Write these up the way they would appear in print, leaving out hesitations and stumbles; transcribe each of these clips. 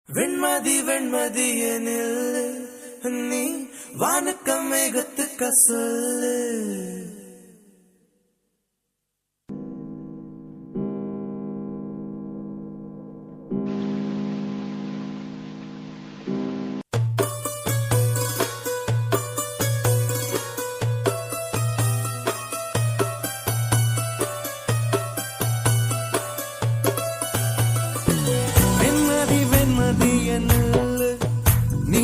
வெண்மதி வெண்மதியனில் நீ வானக்கம் மேகத்துக்க சொல்லு. நீ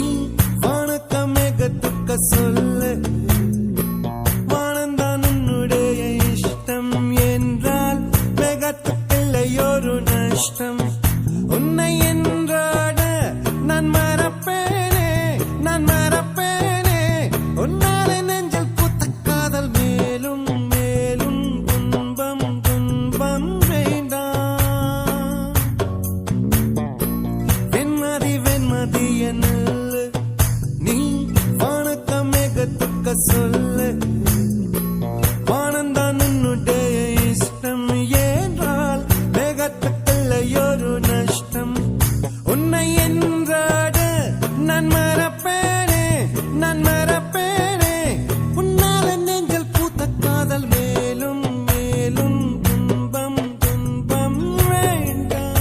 வானக்கம் மேகத்துக்க சொல்லு. வானந்தான் உன்னுடைய இஷ்டம் என்றால் மேகத்துக்கில்லையொரு நஷ்டம். உன்னை என்றாட நான் மறப்பேனே, நான் மறப்பேனே. உன்னாலே நெஞ்சில் பூத்த காதல் மேலும் மேலும் துன்பம் துன்பம் வேண்டாம். வெண்மதி வெண்மதி என்னல்ல நீ வானக்கம் மேகத்துக்க சொல்லு. வானந்தான் உன்னுடைய இஷ்டம் என்றால் மேகத்துக்கில்லையொரு நஷ்டம். உன்னை என்றாட நான் மறப்பேனே, நான் மறப்பேனே. உன்னால நெஞ்சில் பூத்த காதல் மேலும் மேலும் துன்பம் துன்பம் வேண்டாம்.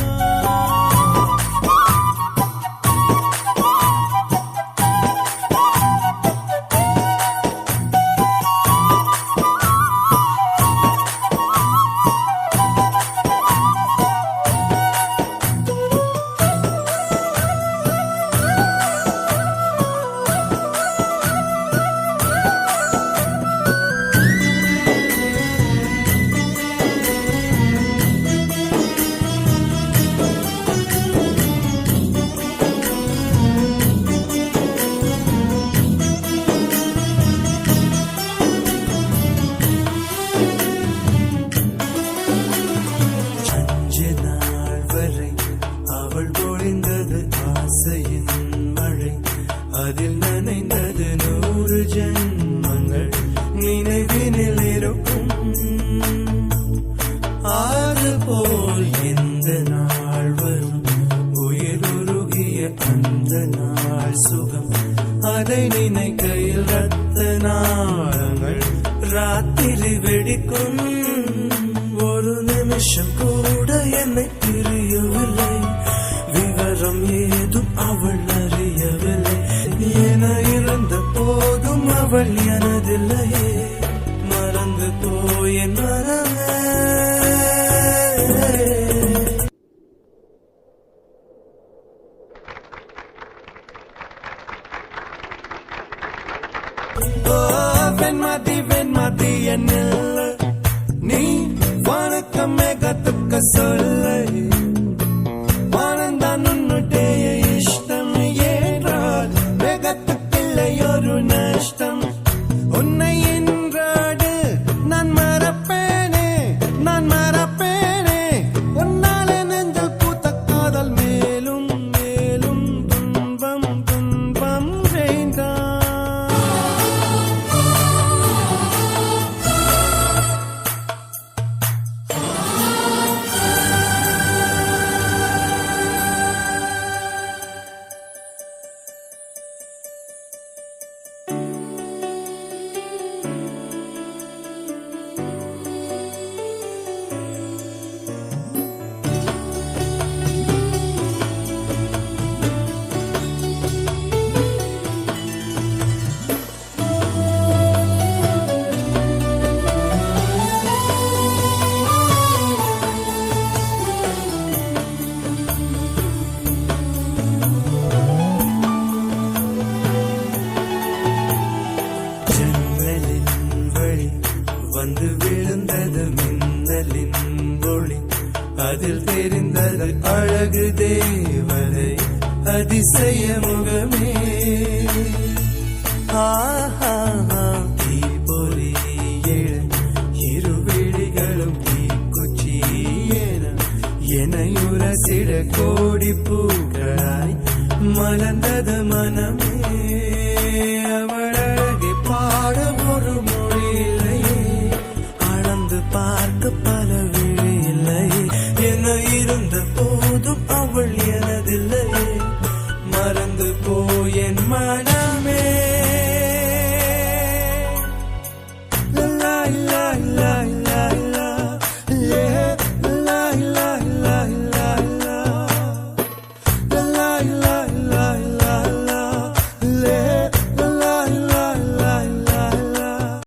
அவள் பொழிந்தது ஆசையின் மழை, அதில் நனைந்தது 100 ஜென்மங்கள் நினைவினில் இருக்கும். ஆறு போல் எந்த நாள் வரும், உயிருருகிய அந்த நாள் சுகம். அதை நினைக்கையில் ரத்த நாளங்கள் ராத்திரி வெடிக்கும். ஒரு நிமிஷம் கூட என்னை பிரியவில்லை, விவரம் ஏதும் அவள் அறியவில்லை. என இருந்த போதும் அவள் எனதில்லையே, மறந்து போயின் மறவே. வெண்மதி வெண்மதி என்னல்ல நீ வானக்கம் மேகத்துக்க சொல்லு. வானந்தான் உன்னுடைய இஷ்டம் என்றால் மேகத்துக்கில்லையொரு நஷ்டம். உன்னை என்றாடு நான் மறப்பேனே, நான் மறப்பேனே. உன்னாலே நெஞ்சில் பூத்த காதல் மேலும் மேலும் துன்பம் துன்பம் வேண்டாம். வந்து விழுந்தது மின்னலின் ஒளி, அதில் தெரிந்தது அழகு தேவதை அதிசய முகமே. தீப்பொறி இருவிழிகளும் தீக்குச்சி என உரசிட கோடி பூக்களாய் மலர்ந்தது